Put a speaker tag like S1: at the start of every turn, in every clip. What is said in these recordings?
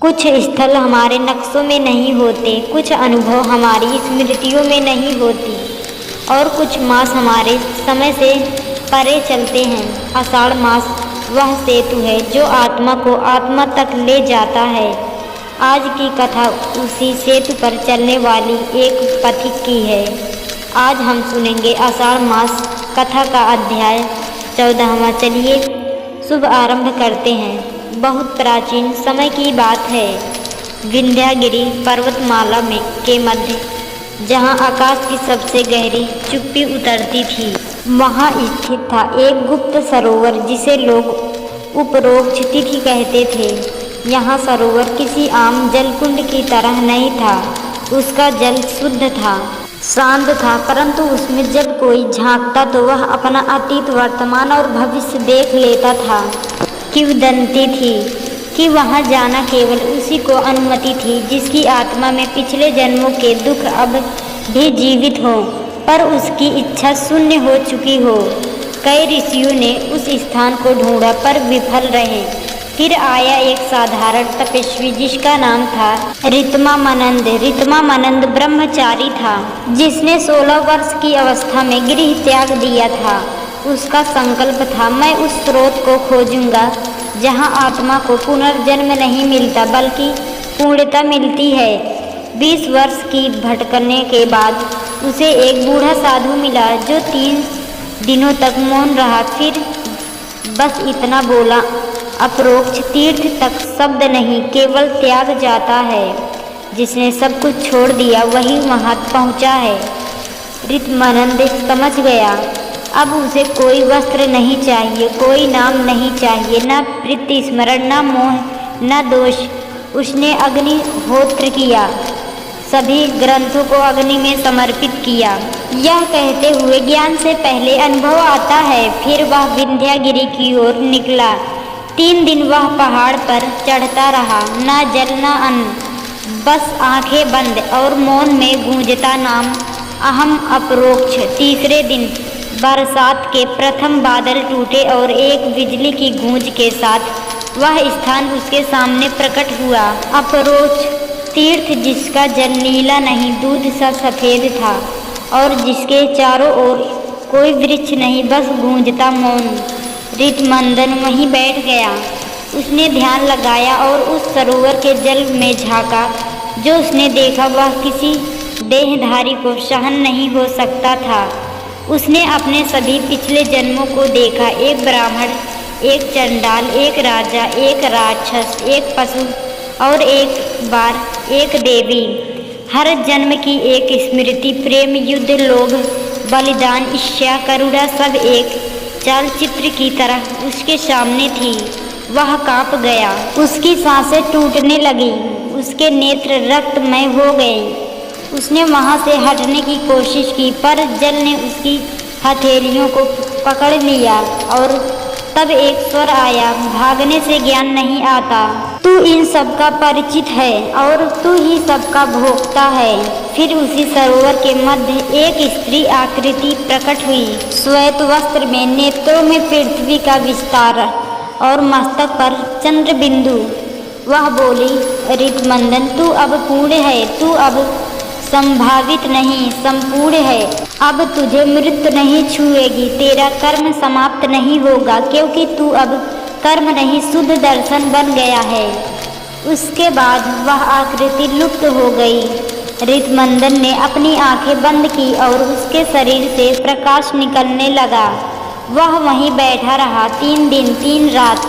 S1: कुछ स्थल हमारे नक्शों में नहीं होते, कुछ अनुभव हमारी स्मृतियों में नहीं होती और कुछ मास हमारे समय से परे चलते हैं। आषाढ़ मास वह सेतु है जो आत्मा को आत्मा तक ले जाता है। आज की कथा उसी सेतु पर चलने वाली एक पथिक की है। आज हम सुनेंगे आषाढ़ मास कथा का अध्याय 14वां। चलिए शुभ आरंभ करते हैं। बहुत प्राचीन समय की बात है। विंध्यागिरी पर्वतमाला में के मध्य, जहाँ आकाश की सबसे गहरी चुप्पी उतरती थी, वहाँ स्थित था एक गुप्त सरोवर जिसे लोग उपरोक्त तिथि कहते थे। यहाँ सरोवर किसी आम जलकुंड की तरह नहीं था। उसका जल शुद्ध था, शांत था, परंतु उसमें जब कोई झांकता तो वह अपना अतीत, वर्तमान और भविष्य देख लेता था। किंवदंती थी कि वहाँ जाना केवल उसी को अनुमति थी जिसकी आत्मा में पिछले जन्मों के दुख अब भी जीवित हो, पर उसकी इच्छा शून्य हो चुकी हो। कई ऋषियों ने उस स्थान को ढूंढा पर विफल रहे। फिर आया एक साधारण तपस्वी जिसका नाम था ऋतमानंद। ऋतमानंद ब्रह्मचारी था, जिसने 16 वर्ष की अवस्था में गृह त्याग दिया था। उसका संकल्प था, मैं उस स्रोत को खोजूंगा जहाँ आत्मा को पुनर्जन्म नहीं मिलता बल्कि पूर्णता मिलती है। 20 वर्ष की भटकने के बाद उसे एक बूढ़ा साधु मिला जो 3 दिनों तक मौन रहा। फिर बस इतना बोला, अपरोक्ष तीर्थ तक शब्द नहीं, केवल त्याग जाता है। जिसने सब कुछ छोड़ दिया वही वहाँ पहुँचा है। ऋतमानंद समझ गया, अब उसे कोई वस्त्र नहीं चाहिए, कोई नाम नहीं चाहिए, न प्रीति स्मरण, न मोह, न दोष। उसने अग्निहोत्र किया, सभी ग्रंथों को अग्नि में समर्पित किया, यह कहते हुए ज्ञान से पहले अनुभव आता है। फिर वह विंध्यागिरी की ओर निकला। 3 दिन वह पहाड़ पर चढ़ता रहा, न जल न अन्न, बस आंखें बंद और मौन में गूंजता नाम अहम अपरोक्ष। तीसरे दिन बरसात के प्रथम बादल टूटे और एक बिजली की गूंज के साथ वह स्थान उसके सामने प्रकट हुआ। अपरोक्ष तीर्थ, जिसका जल नीला नहीं, दूध सा सफ़ेद था और जिसके चारों ओर कोई वृक्ष नहीं, बस गूंजता मौन। ऋतमंदन वहीं बैठ गया। उसने ध्यान लगाया और उस सरोवर के जल में झांका। जो उसने देखा वह किसी देहधारी को सहन नहीं हो सकता था। उसने अपने सभी पिछले जन्मों को देखा, एक ब्राह्मण, एक चंडाल, एक राजा, एक राक्षस, एक पशु और एक बार एक देवी। हर जन्म की एक स्मृति, प्रेम, युद्ध, लोभ, बलिदान, ईर्ष्या, करुणा सब एक चलचित्र की तरह उसके सामने थी। वह कांप गया, उसकी सांसें टूटने लगी, उसके नेत्र रक्तमय हो गए। उसने वहाँ से हटने की कोशिश की पर जल ने उसकी हथेलियों को पकड़ लिया और तब एक स्वर आया, भागने से ज्ञान नहीं आता। तू इन सब का परिचित है और तू ही सबका भोगता है। फिर उसी सरोवर के मध्य एक स्त्री आकृति प्रकट हुई, श्वेत वस्त्र में, नेत्रों में पृथ्वी का विस्तार और मस्तक पर चंद्र बिंदु। वह बोली, ऋतमंदन, तू अब पूर्ण है, तू अब संभावित नहीं, संपूर्ण है। अब तुझे मृत्यु नहीं छुएगी, तेरा कर्म समाप्त नहीं होगा, क्योंकि तू अब कर्म नहीं, शुद्ध दर्शन बन गया है। उसके बाद वह आकृति लुप्त हो गई। ऋतमंदन ने अपनी आंखें बंद की और उसके शरीर से प्रकाश निकलने लगा। वह वहीं बैठा रहा 3 दिन 3 रात।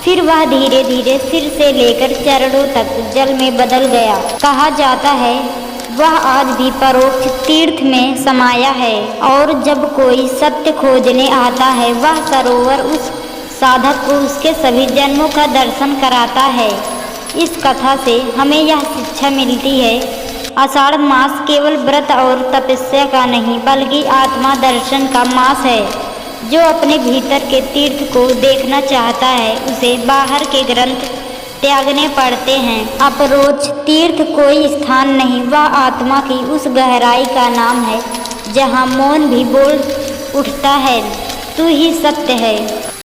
S1: फिर वह धीरे धीरे सिर से लेकर चरणों तक जल में बदल गया। कहा जाता है वह आज भी परोक्ष तीर्थ में समाया है और जब कोई सत्य खोजने आता है वह सरोवर उस साधक को उसके सभी जन्मों का दर्शन कराता है। इस कथा से हमें यह शिक्षा मिलती है, आषाढ़ मास केवल व्रत और तपस्या का नहीं बल्कि आत्मा दर्शन का मास है। जो अपने भीतर के तीर्थ को देखना चाहता है उसे बाहर के ग्रंथ त्यागने पड़ते हैं। अपरोक्ष तीर्थ कोई स्थान नहीं, वह आत्मा की उस गहराई का नाम है जहाँ मौन भी बोल उठता है, तू ही सत्य है।